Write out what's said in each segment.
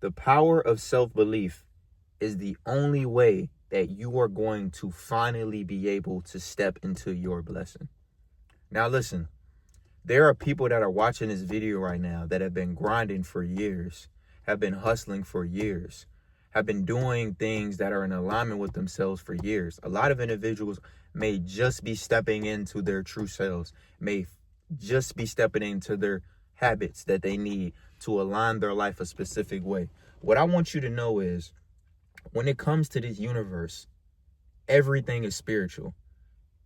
The power of self-belief is the only way that you are going to finally be able to step into your blessing. Now listen, there are people that are watching this video right now that have been grinding for years, have been hustling for years, have been doing things that are in alignment with themselves for years. A lot of individuals may just be stepping into their true selves, may just be stepping into their habits that they need to align their life a specific way. What I want you to know is, when it comes to this universe, everything is spiritual.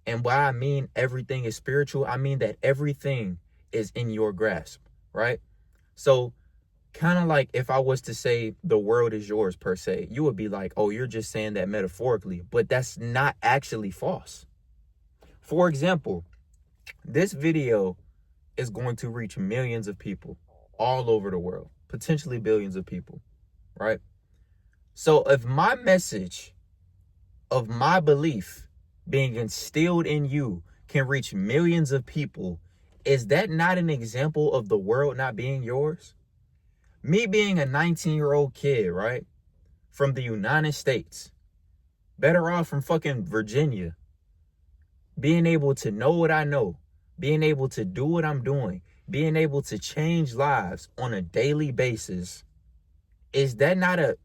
And by I mean everything is spiritual, I mean that everything is in your grasp, right? So kind of like if I was to say the world is yours per se, you would be like, oh, you're just saying that metaphorically, but that's not actually false. For example, this video is going to reach millions of people all over the world, potentially billions of people, right? So if my message of my belief being instilled in you can reach millions of people, is that not an example of the world not being yours? Me being a 19-year-old kid, right, from the United States, better off from fucking Virginia, being able to know what I know, being able to do what I'm doing, being able to change lives on a daily basis, is that not a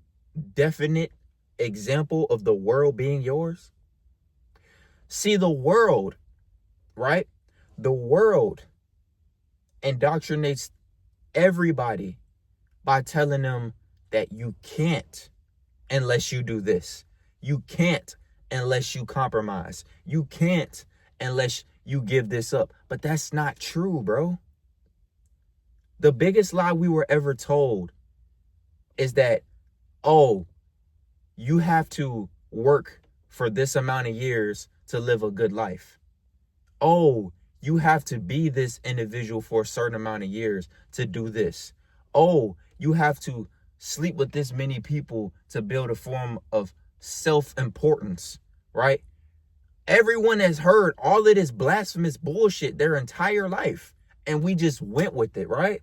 definite example of the world being yours? See, the world, right? The world indoctrinates everybody by telling them that you can't unless you do this. You can't unless you compromise. You can't unless you give this up. But that's not true, bro. The biggest lie we were ever told is that, oh, you have to work for this amount of years to live a good life. Oh, you have to be this individual for a certain amount of years to do this. Oh, you have to sleep with this many people to build a form of self-importance, right? Everyone has heard all of this blasphemous bullshit their entire life, and we just went with it, right?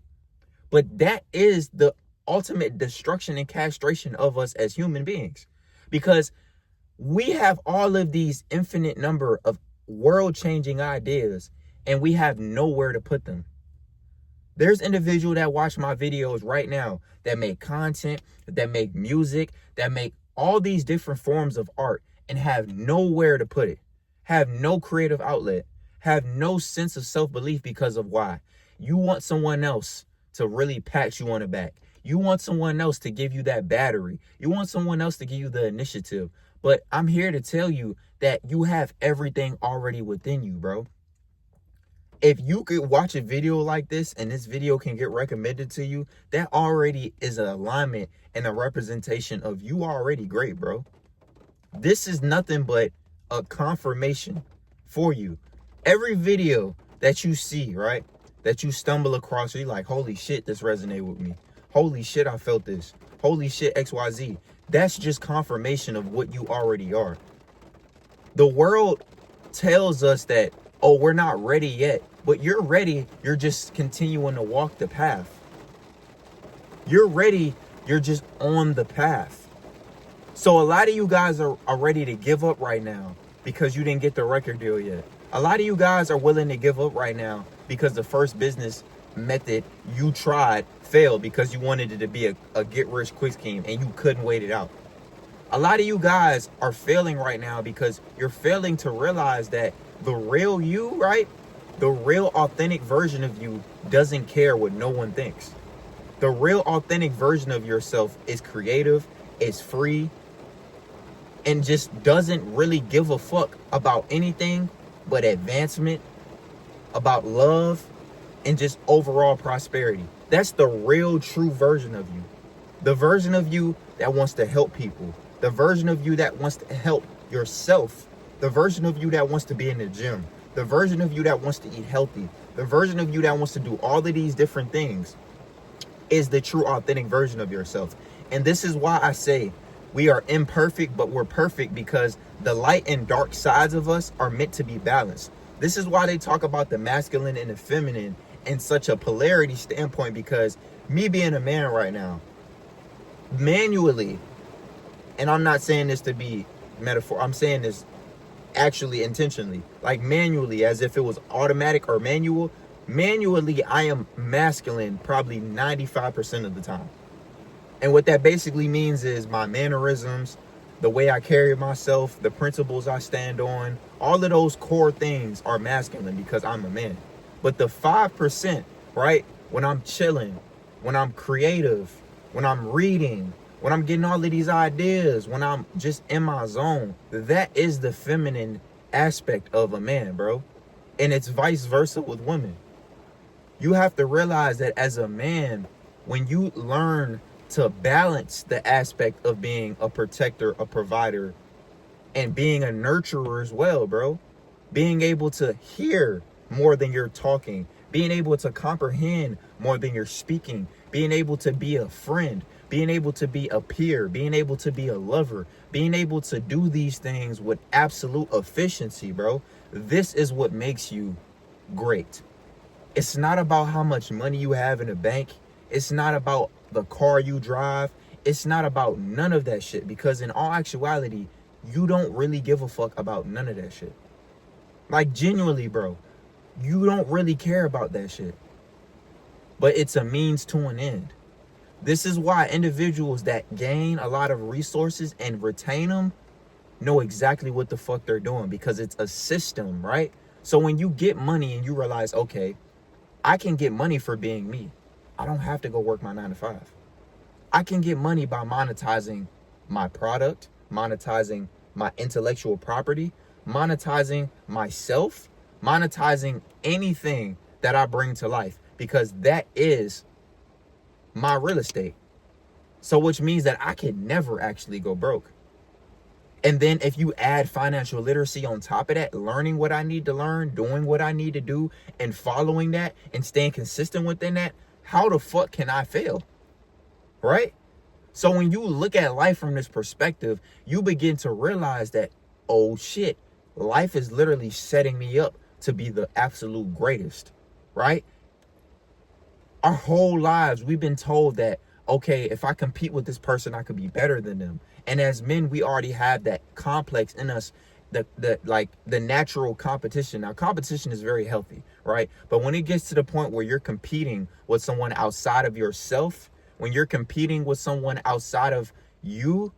But that is the ultimate destruction and castration of us as human beings, because we have all of these infinite number of world-changing ideas, and we have nowhere to put them. There's individuals that watch my videos right now that make content, that make music, that make all these different forms of art and have nowhere to put it, have no creative outlet, have no sense of self-belief because of why. You want someone else to really pat you on the back. You want someone else to give you that battery. You want someone else to give you the initiative. But I'm here to tell you that you have everything already within you, bro. If you could watch a video like this and this video can get recommended to you, that already is an alignment and a representation of you already great, bro. This is nothing but a confirmation for you. Every video that you see, right, that you stumble across, you're like, holy shit, this resonated with me. Holy shit, I felt this. Holy shit, XYZ. That's just confirmation of what you already are. The world tells us that, oh, we're not ready yet. But you're ready. You're just continuing to walk the path. You're ready. You're just on the path. So a lot of you guys are ready to give up right now because you didn't get the record deal yet. A lot of you guys are willing to give up right now because the first business method you tried failed because you wanted it to be a get-rich-quick scheme and you couldn't wait it out. A lot of you guys are failing right now because you're failing to realize that the real you, right? The real authentic version of you doesn't care what no one thinks. The real authentic version of yourself is creative, is free, and just doesn't really give a fuck about anything but advancement, about love, and just overall prosperity. That's the real true version of you. The version of you that wants to help people. The version of you that wants to help yourself. The version of you that wants to be in the gym. The version of you that wants to eat healthy. The version of you that wants to do all of these different things is the true authentic version of yourself. And this is why I say we are imperfect, but we're perfect, because the light and dark sides of us are meant to be balanced. This is why they talk about the masculine and the feminine in such a polarity standpoint, because me being a man right now, manually, and I'm not saying this to be metaphor, I'm saying this actually intentionally, like manually, as if it was automatic or manually I am masculine probably 95% of the time. And what that basically means is my mannerisms, the way I carry myself, the principles I stand on, all of those core things are masculine because I'm a man. But the 5%, right, when I'm chilling, when I'm creative, when I'm reading, when I'm getting all of these ideas, when I'm just in my zone, that is the feminine aspect of a man, bro. And it's vice versa with women. You have to realize that as a man, when you learn to balance the aspect of being a protector, a provider, and being a nurturer as well, bro, being able to hear more than you're talking, being able to comprehend more than you're speaking, being able to be a friend, being able to be a peer, being able to be a lover, being able to do these things with absolute efficiency, bro. This is what makes you great. It's not about how much money you have in the bank. It's not about the car you drive. It's not about none of that shit, because in all actuality, you don't really give a fuck about none of that shit. Like, genuinely, bro, you don't really care about that shit. But it's a means to an end. This is why individuals that gain a lot of resources and retain them know exactly what the fuck they're doing, because it's a system, right? So when you get money and you realize, okay, I can get money for being me. I don't have to go work my 9 to 5. I can get money by monetizing my product, monetizing my intellectual property, monetizing myself, monetizing anything that I bring to life, because that is my real estate. So which means that I can never actually go broke. And then if you add financial literacy on top of that, learning what I need to learn, doing what I need to do, and following that and staying consistent within that, how the fuck can I fail? Right? So when you look at life from this perspective, you begin to realize that, oh shit, life is literally setting me up to be the absolute greatest, right? Our whole lives, we've been told that, okay, if I compete with this person, I could be better than them. And as men, we already have that complex in us, the natural competition. Now, competition is very healthy, right? But when it gets to the point where you're competing with someone outside of yourself, when you're competing with someone outside of you,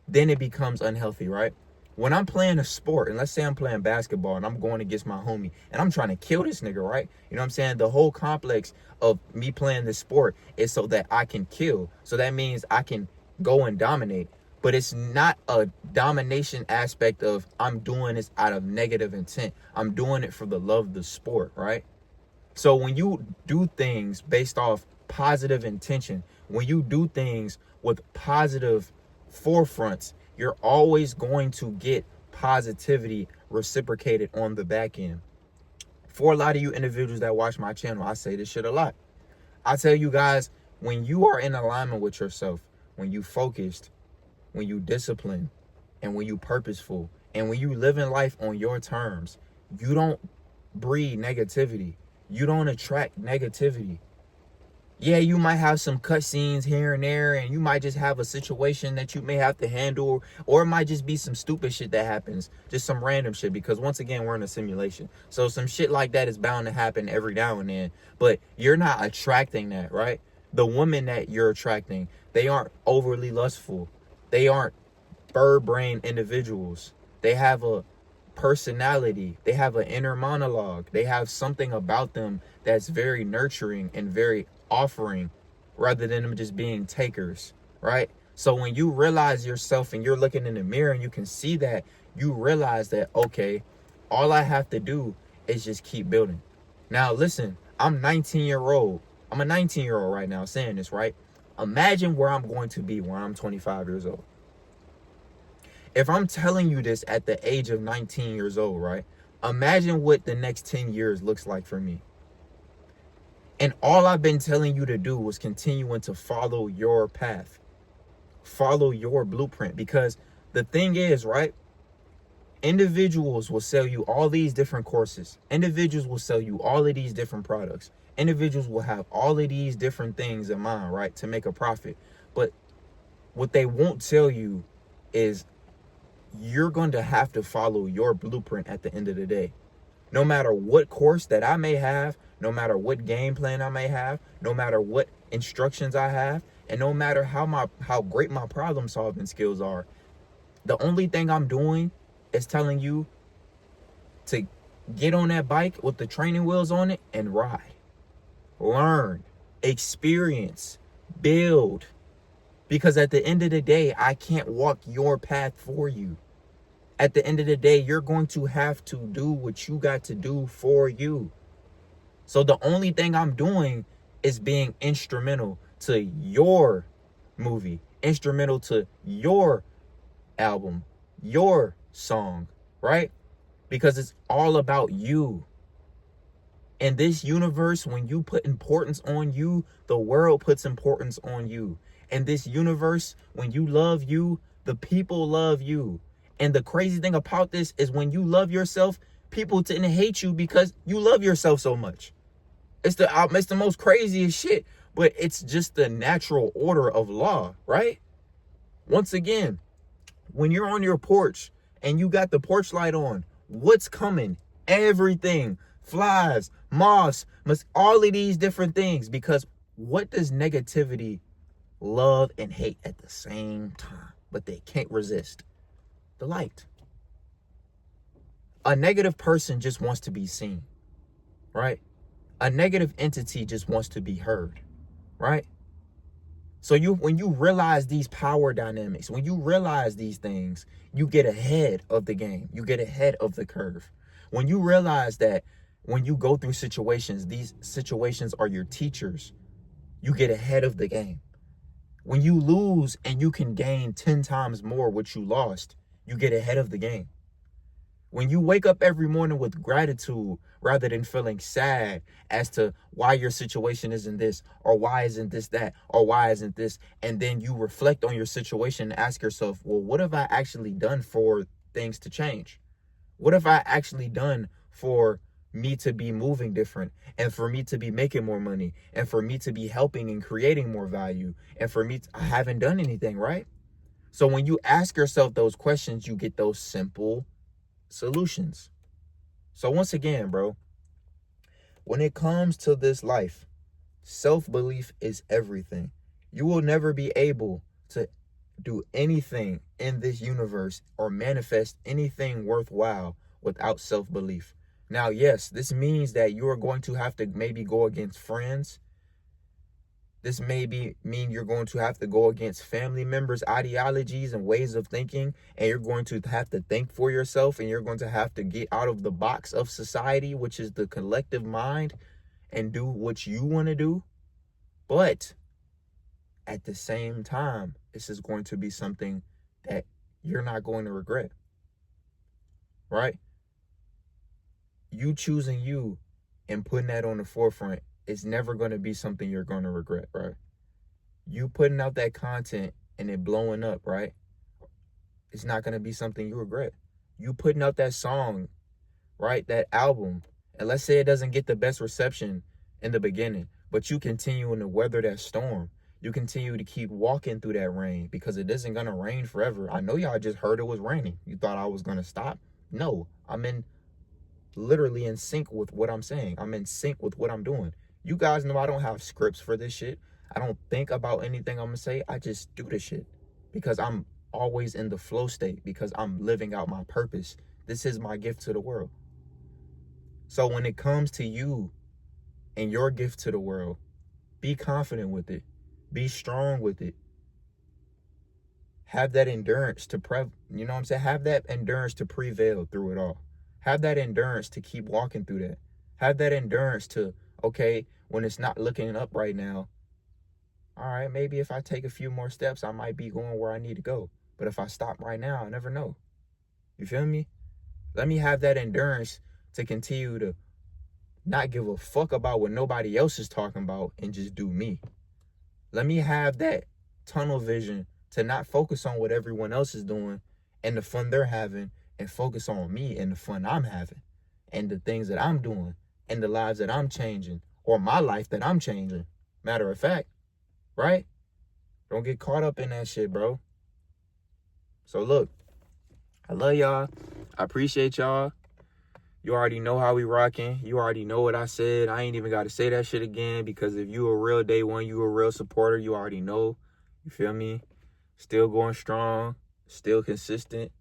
then it becomes unhealthy, right? When I'm playing a sport, and let's say I'm playing basketball and I'm going against my homie and I'm trying to kill this nigga, right? You know what I'm saying? The whole complex of me playing this sport is so that I can kill. So that means I can go and dominate. But it's not a domination aspect of I'm doing this out of negative intent. I'm doing it for the love of the sport, right? So when you do things based off positive intention, when you do things with positive forefronts, you're always going to get positivity reciprocated on the back end. For a lot of you individuals that watch my channel, I say this shit a lot. I tell you guys, when you are in alignment with yourself, when you focused, when you disciplined, and when you purposeful, and when you live in life on your terms, you don't breed negativity. You don't attract negativity. Yeah, you might have some cutscenes here and there, and you might just have a situation that you may have to handle, or it might just be some stupid shit that happens, just some random shit, because once again, we're in a simulation. So some shit like that is bound to happen every now and then, but you're not attracting that, right? The women that you're attracting, they aren't overly lustful. They aren't bird brain individuals. They have a personality. They have an inner monologue. They have something about them that's very nurturing and very offering, rather than them just being takers, right? So when you realize yourself and you're looking in the mirror and you can see that, you realize that, okay, all I have to do is just keep building. Now listen, I'm a 19-year-old right now saying this, right? Imagine where I'm going to be when I'm 25 years old. If I'm telling you this at the age of 19 years old, right? Imagine what the next 10 years looks like for me. And all I've been telling you to do was continuing to follow your path. Follow your blueprint. Because the thing is, right? Individuals will sell you all these different courses. Individuals will sell you all of these different products. Individuals will have all of these different things in mind, right? To make a profit. But What they won't tell you is you're going to have to follow your blueprint at the end of the day. No matter what course that I may have, no matter what game plan I may have, no matter what instructions I have, and no matter how great my problem solving skills are, the only thing I'm doing is telling you to get on that bike with the training wheels on it and ride. Learn, experience, build. Because at the end of the day, I can't walk your path for you. At the end of the day, you're going to have to do what you got to do for you. So the only thing I'm doing is being instrumental to your movie, instrumental to your album, your song, right? Because it's all about you. In this universe, when you put importance on you, the world puts importance on you. In this universe, when you love you, the people love you. And the crazy thing about this is when you love yourself, people tend to hate you because you love yourself so much. It's the most craziest shit, but it's just the natural order of law, right? Once again, when you're on your porch and you got the porch light on, what's coming? Everything. Flies, moths, all of these different things. Because what does negativity love and hate at the same time? But they can't resist the light. A negative person just wants to be seen, right? A negative entity just wants to be heard, right? So when you realize these power dynamics, when you realize these things, you get ahead of the game. You get ahead of the curve. When you realize that when you go through situations, these situations are your teachers, you get ahead of the game. When you lose and you can gain 10 times more what you lost, you get ahead of the game. When you wake up every morning with gratitude rather than feeling sad as to why your situation isn't this, or why isn't this that, or why isn't this, and then you reflect on your situation and ask yourself, well, what have I actually done for things to change? What have I actually done for me to be moving different, and for me to be making more money, and for me to be helping and creating more value, and for me I haven't done anything, right? So when you ask yourself those questions, you get those simple solutions. So once again, bro, when it comes to this life, self-belief is everything. You will never be able to do anything in this universe or manifest anything worthwhile without self-belief. Now, yes, this means that you are going to have to maybe go against friends. This mean you're going to have to go against family members' ideologies and ways of thinking, and you're going to have to think for yourself, and you're going to have to get out of the box of society, which is the collective mind, and do what you want to do. But at the same time, this is going to be something that you're not going to regret, right? You choosing you and putting that on the forefront is never going to be something you're going to regret, right? You putting out that content and it blowing up, right? It's not going to be something you regret. You putting out that song, right? That album, and let's say it doesn't get the best reception in the beginning, but you continuing to weather that storm. You continue to keep walking through that rain, because it isn't going to rain forever. I know y'all just heard it was raining. You thought I was going to stop? No, I'm literally in sync with what I'm saying. I'm in sync with what I'm doing. You guys know I don't have scripts for this shit. I don't think about anything I'm gonna say. I just do the shit because I'm always in the flow state, because I'm living out my purpose. This is my gift to the world. So when it comes to you and your gift to the world, be confident with it. Be strong with it. Have that endurance to you know what I'm saying? Have that endurance to prevail through it all. Have that endurance to keep walking through that. Have that endurance to, okay, when it's not looking up right now, all right, maybe if I take a few more steps, I might be going where I need to go. But if I stop right now, I never know. You feel me? Let me have that endurance to continue to not give a fuck about what nobody else is talking about and just do me. Let me have that tunnel vision to not focus on what everyone else is doing and the fun they're having, and focus on me and the fun I'm having and the things that I'm doing and the lives that I'm changing, or my life that I'm changing. Matter of fact, right? Don't get caught up in that shit, bro. So look, I love y'all. I appreciate y'all. You already know how we rocking. You already know what I said. I ain't even got to say that shit again, because if you a real day one, you a real supporter, you already know. You feel me? Still going strong. Still consistent.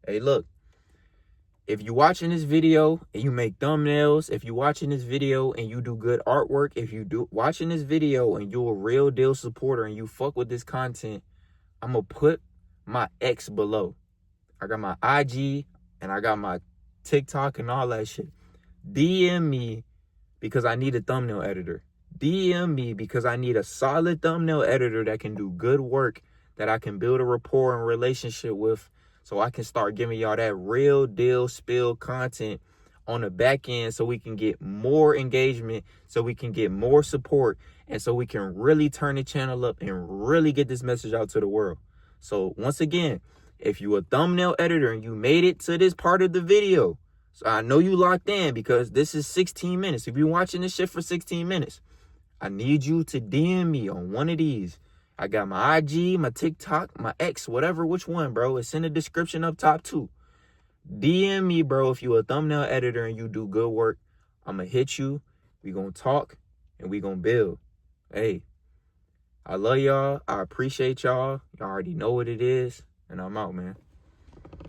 Hey, look. If you watching this video and you make thumbnails, if you watching this video and you do good artwork, if you do watching this video and you a real deal supporter and you fuck with this content, I'm going to put my X below. I got my IG and I got my TikTok and all that shit. DM me because I need a thumbnail editor. DM me because I need a solid thumbnail editor that can do good work, that I can build a rapport and relationship with, so I can start giving y'all that real deal spill content on the back end, so we can get more engagement, so we can get more support, and so we can really turn the channel up and really get this message out to the world. So once again, if you a thumbnail editor and you made it to this part of the video, so I know you locked in because this is 16 minutes. If you're watching this shit for 16 minutes, I need you to DM me on one of these. I got my IG, my TikTok, my X, whatever, which one, bro. It's in the description up top too. DM me, bro, if you a thumbnail editor and you do good work. I'm going to hit you. We going to talk and we going to build. Hey, I love y'all. I appreciate y'all. Y'all already know what it is. And I'm out, man.